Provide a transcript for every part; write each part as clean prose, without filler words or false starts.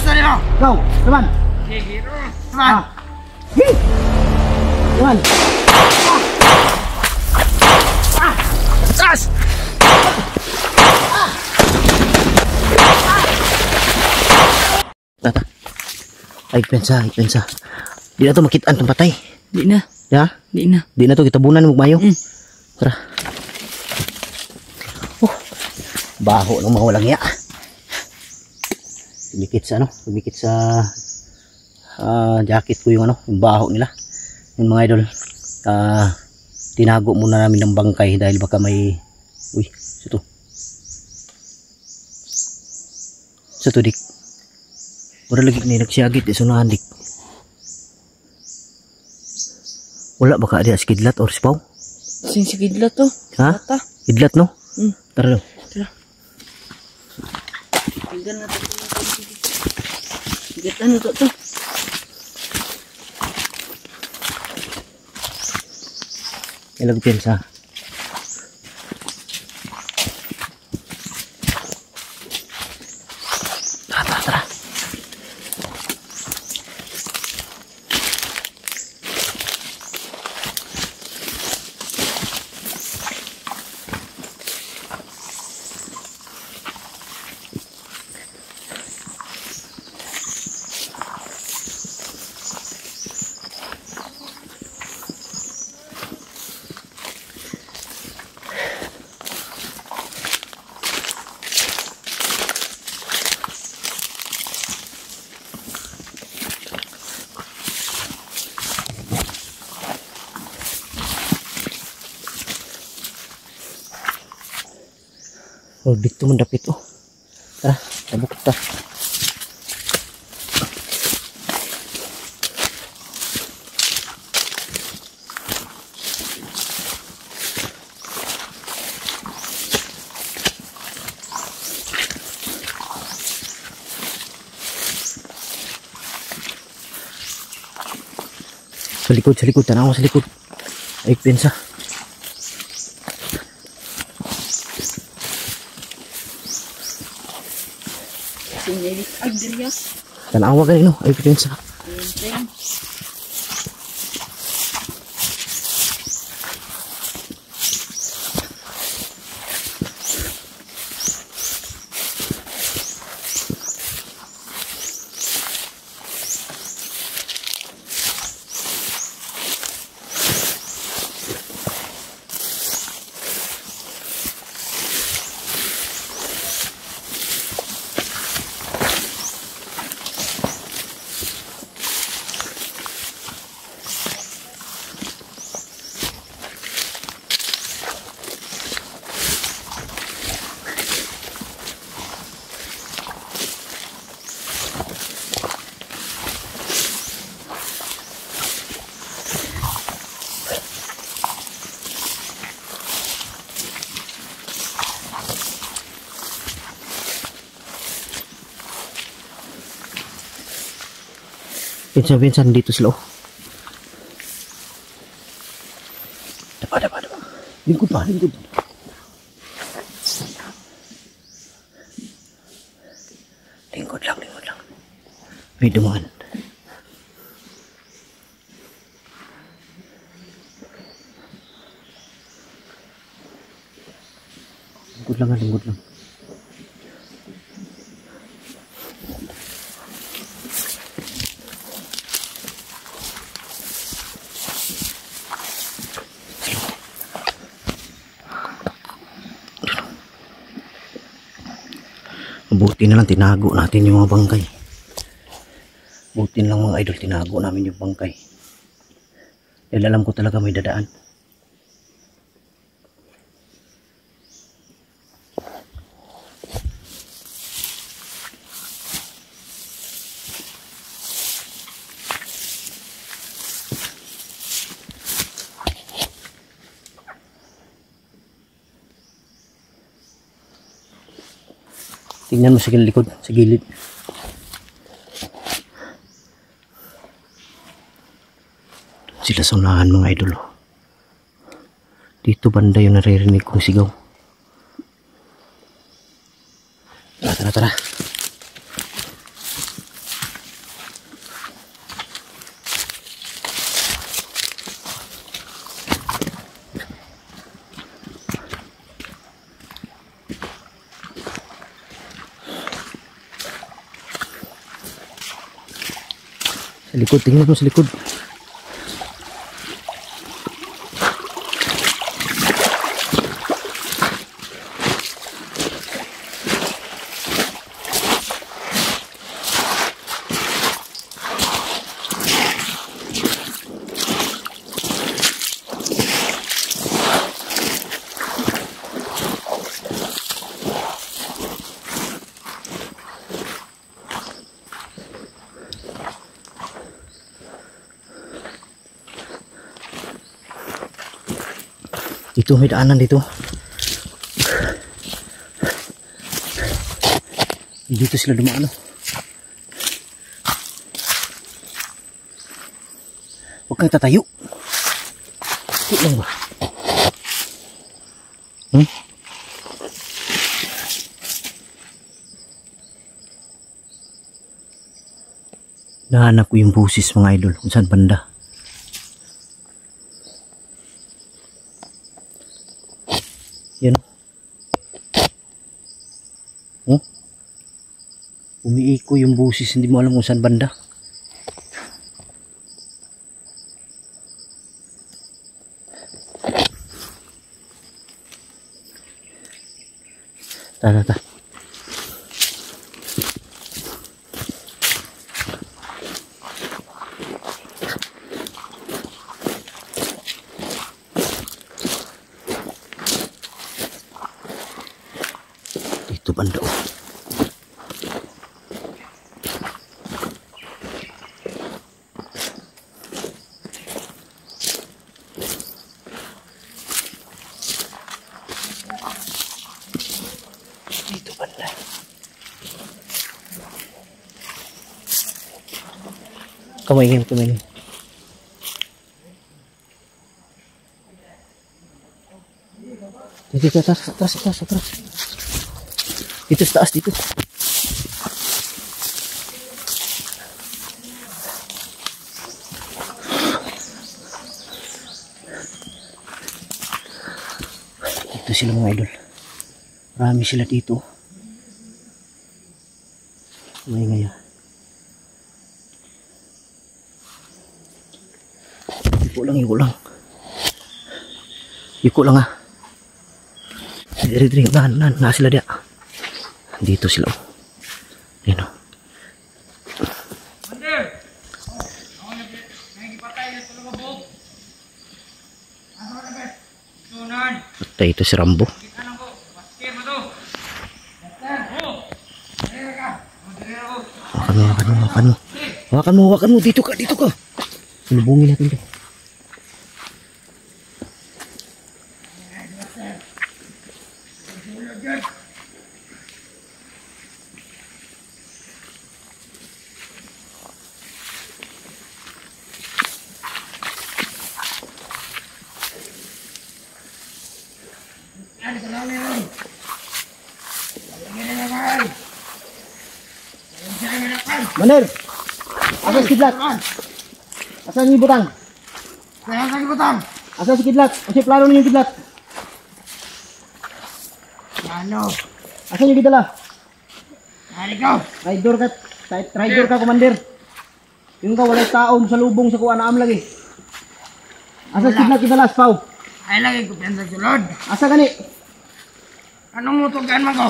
tadi mo. Go, teman. Teman. Teman. Gas. Tata. Ay pensa. Di na to makitaan tong patay. Di na. Ya? Di na. Di na to kita bunan mo mayo. Tara. Baho ng mga walang iya. Tumikit sa jacket ko yung yung baho nila. Yung mga idol. Tinago muna namin ng bangkay dahil baka may ito. Ito dik. Wala lagi ni nagsiyagit isunahan dik. Wala baka dia skidlat or spaw? Sin sikidlat to. Ha? Ata. Kidlat no? Tara daw. Tara. Tingnan natin. Gatan na to. Ilag pensa. Tara. Oh, dito mendapit oh. Tara, tabuk kita. Sa likod, tanaw sa likod. Ay, pensa. Sinilit agdriya. Tanawa ka rin, no? Ay, pensa. Ayan. Pinsan dito sila oh. Dapa. Lingkod pa. Lingkod lang. May dumaan. Lingkod lang. Buti na lang tinago natin yung mga bangkay. Buti na lang mga idol, tinago namin yung bangkay. Dahil alam ko talaga may dadaan. Tingnan mo sa likod, sa gilid. Sila sa unahan mga idol. Dito banda yung naririnig kong sigaw. Tara. Sa likod, tingnan mo sa likod. Dito may daanan dito. Dito sila dumaan. Huwag kang tatayo. Ito lang ba? Nahanap ko yung busis mga idol. Kung saan banda. Yan. Oh. Umiiko yung busis, hindi mo alam kung saan banda. Ta. Itu banda. Itu banda. Kamu ingin. Dito atas. Dito sa taas dito. Dito sila mga idol. Marami sila dito. Ngaya. Iko lang ah. Diri na sila dia. Dito sila. Ayun oh. Mander! Ako nagipatay na tulong mabog. Ano na ba? Sunan! Patay ito si Rambo. Kita lang ko. Basket mo to. Dokter! Oh! Dere ka! Dere ako. Hawakan mo. Dito ka. Sinubungin natin to. Maner, asa si Kidlat? Asan yung butang? Asa si Kidlat? Kasi plano ninyo yung Kidlat? Ano? Asan yung gidala? Hari ko! Rider ka, Commander. Yung ka, walay tao sa lubong sa kuha na lagi. Asa si Kidlat kidalas, Pau? Ay lagi ko pinsa sulod. Asa gani? Anong mutugan mo ko?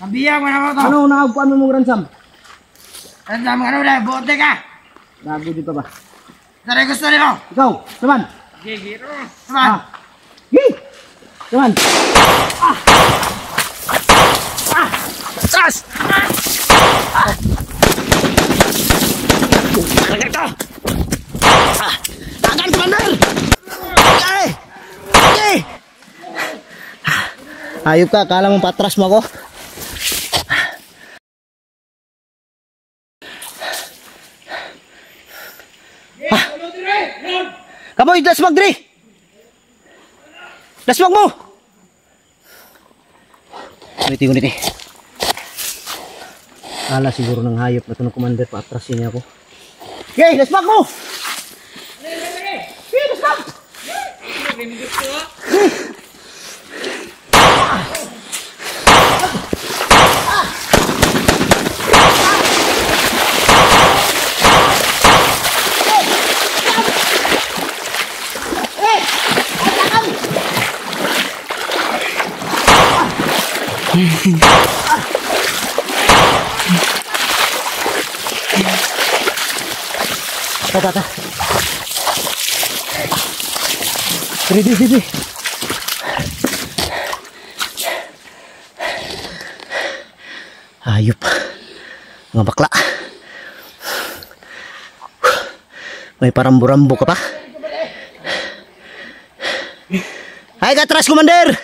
Kabiya mo na mo to. Ano naagpuan mo mong ransom? Ransom ano na, bote ka! Gago dito ba? Dari gusto nilo! Ikaw, saman! Gigiro! Saman! Gih! Saman! Sas! Lagay to! Tagan, Commander! Okay! Ayop ka, kala mo patras mo ako? Kamoy, dasmag diri! Dasmag mo! Uniti. Kala siguro ng hayop na ito ng Commander, paatrasin niya ako. Okay, dasmag mo! Okay, dasmag! Tata. Ready. Ayop. Mga bakla. May parambo-rambo ka pa. Ay, katras, Commander!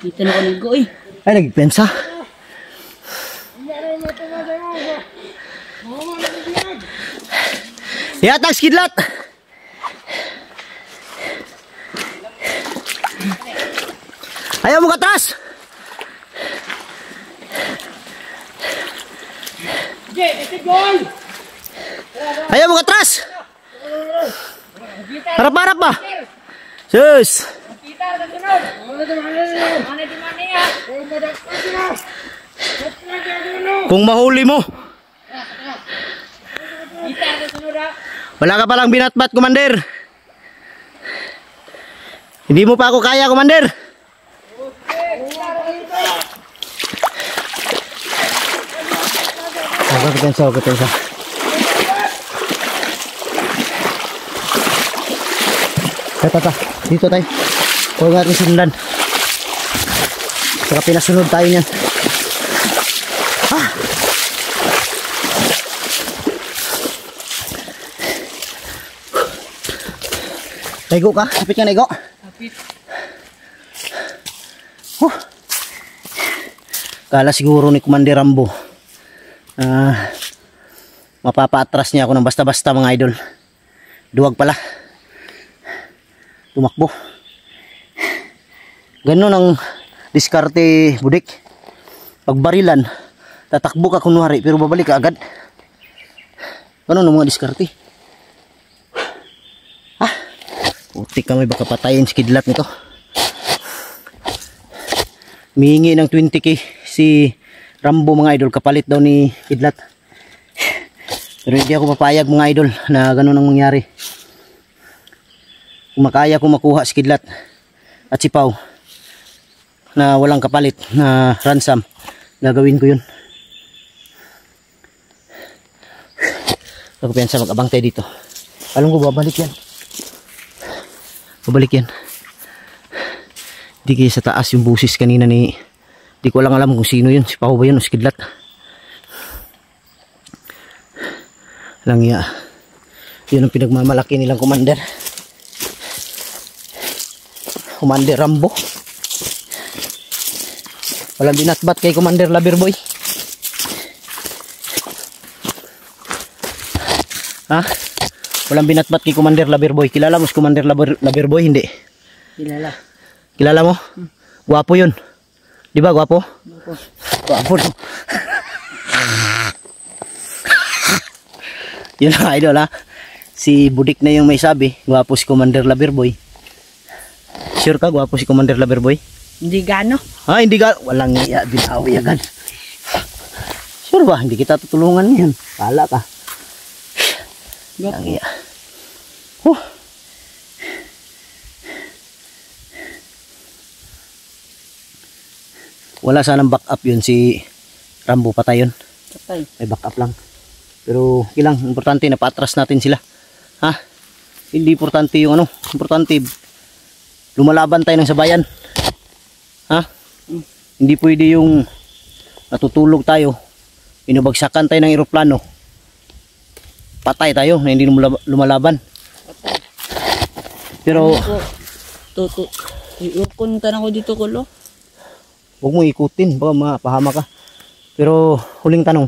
Kita na ko nag eh. Ay, nagpensa. Yatag skidlat. Ayaw mo katras. Ayaw mo katras. Harap-harap ba? Sus. Kung mahuli mo. Wala ka palang binatbat, Commander. Hindi mo pa ako kaya, Commander. Ako tensa. Tata, dito tayo. Huwag natin sundan. Saka pinasunod tayo niyan. Naigo ka? Kapit ka, naigo? Kapit. Kala siguro ni Commander Rambo mapapaatras niya ako ng basta-basta, mga idol. Duwag pala. Tumakbo. Ganun ang diskarte, budik. Pag barilan, tatakbo ka kunwari pero babalik ka agad. Ganun ang mga diskarte. Putik ka, may baka patayin si kidlat nito. Mihingi ng 20k si Rambo, mga idol, kapalit daw ni kidlat. Pero hindi ako papayag, mga idol, na ganun ang mangyari. Kung makaya ko makuha si kidlat at si Pau na walang kapalit na ransom, gagawin ko yun. Ako piyansa, mag-abang tayo dito. Alam ko babalik yan. Babalik yan. Di kaya sa taas yung busis kanina ni... Di ko lang alam kung sino yun. Si Pao ba yun o si Kidlat? Langya. Yun ang pinagmamalaki nilang Commander. Commander Rambo. Walang binatbat kay Commander Loverboy. Ha? Walang binatbat kay Commander Loverboy. Kilala mo si Commander Loverboy? Hindi. Kilala mo? Gwapo yun. Di ba gwapo? Gwapo. Yun ang idol, ha. Si Budik na yung may sabi. Gwapo si Commander Loverboy. Sure ka gwapo si Commander Loverboy? Hindi gano. Ha, hindi ka. Walang iya. Binawi agad. Sure ba? Hindi kita tutulungan yan. Kala ka. Walang iya. Wala sanang backup yun si Rambo, patay yun. Patay. May backup lang. Pero ilang importante na paatras natin sila. Ha? Hindi importante yung ano. Importante lumalaban tayo ng sabayan. Ha? Hindi pwede yung natutulog tayo. Inubagsakan tayo ng eroplano. Patay tayo na hindi lumalaban. Patay. Pero iukunta na ko dito, kulo. huwag mo ikutin, baka mapahama ka. Pero huling tanong,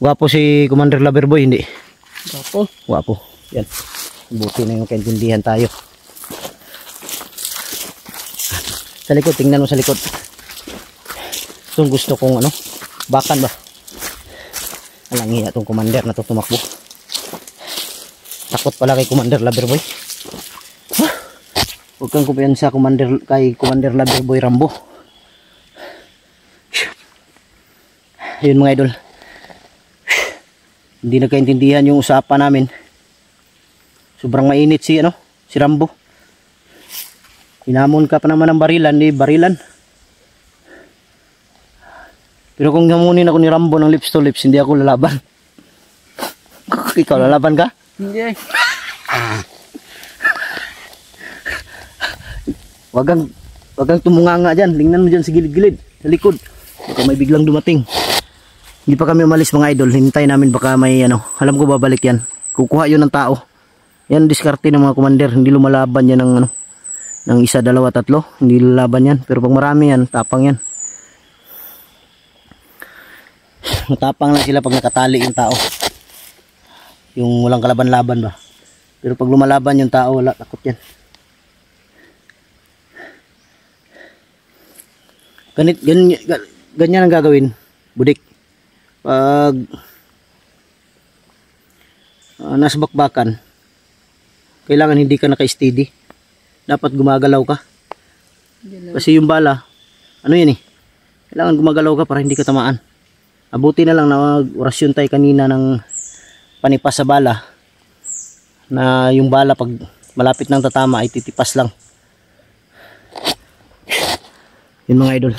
gwapo si Commander Loverboy, hindi? Gwapo. Gwapo. Yan. Buti na yung kaintindihan tayo. Sa likod, tingnan mo sa likod. Itong gusto kong ano, bakan ba? Alang iya itong Commander na ito tumakbo. Takot pala kay Commander Loverboy. Huwag kang kumpiyansa kay Commander Loverboy Rambo. Ayun, mga idol. Hindi nagkaintindihan yung usapan namin. Sobrang mainit si Rambo. Hinamon ka pa naman ng barilan, di barilan. Pero kung gamunin ako ni Rambo ng lips to lips, hindi ako lalaban. Ikaw lalaban ka? Hindi. Wag kang tumunganga dyan. Tingnan mo dyan sa gilid-gilid, sa likod. Baka may biglang dumating. Hindi pa kami umalis mga idol. Hintay namin baka may ano. Alam ko babalik yan. Kukuha yun ng tao. Yan diskarte ng mga commander. Hindi lumalaban yan ng ano, ng 1, 2, 3. Hindi lalaban yan. Pero pag marami yan, tapang yan. Matapang lang sila pag nakatali yung tao. Yung walang kalaban-laban ba. Pero pag lumalaban yung tao, wala, takot yan. Ganyan ang gagawin, budik. Pag nasa bakbakan, kailangan hindi ka naka-steady. Dapat gumagalaw ka. Kasi yung bala, ano yan eh, kailangan gumagalaw ka para hindi ka tamaan. Abuti na lang na orasyon tayo kanina ng panipas sa bala, na yung bala pag malapit ng tatama ay titipas lang. Yun mga idol,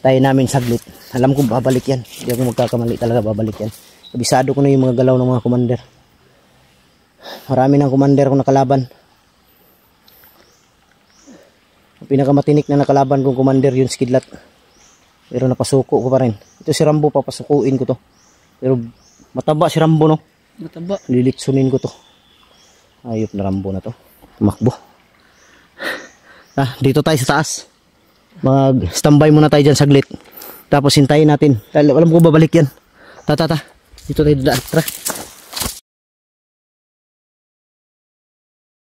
tayo namin saglit. Alam ko babalik yan, hindi ako magkakamali, talaga babalik yan. Kabisado ko na yung mga galaw ng mga commander. Marami ng commander kung nakalaban. Ang pinakamatinik na nakalaban kong commander yun si Kidlat, pero napasuko ko pa rin. Ito si Rambo, papasukuin ko to, pero mataba si Rambo, no? Mataba. Lilitsunin ko to. Ayop na Rambo na to, tumakbo. Dito tayo sa taas. Mag-standby muna tayo dyan saglit. Tapos hintayin natin. Alam ko babalik yan. Dito tayo daan. Tara.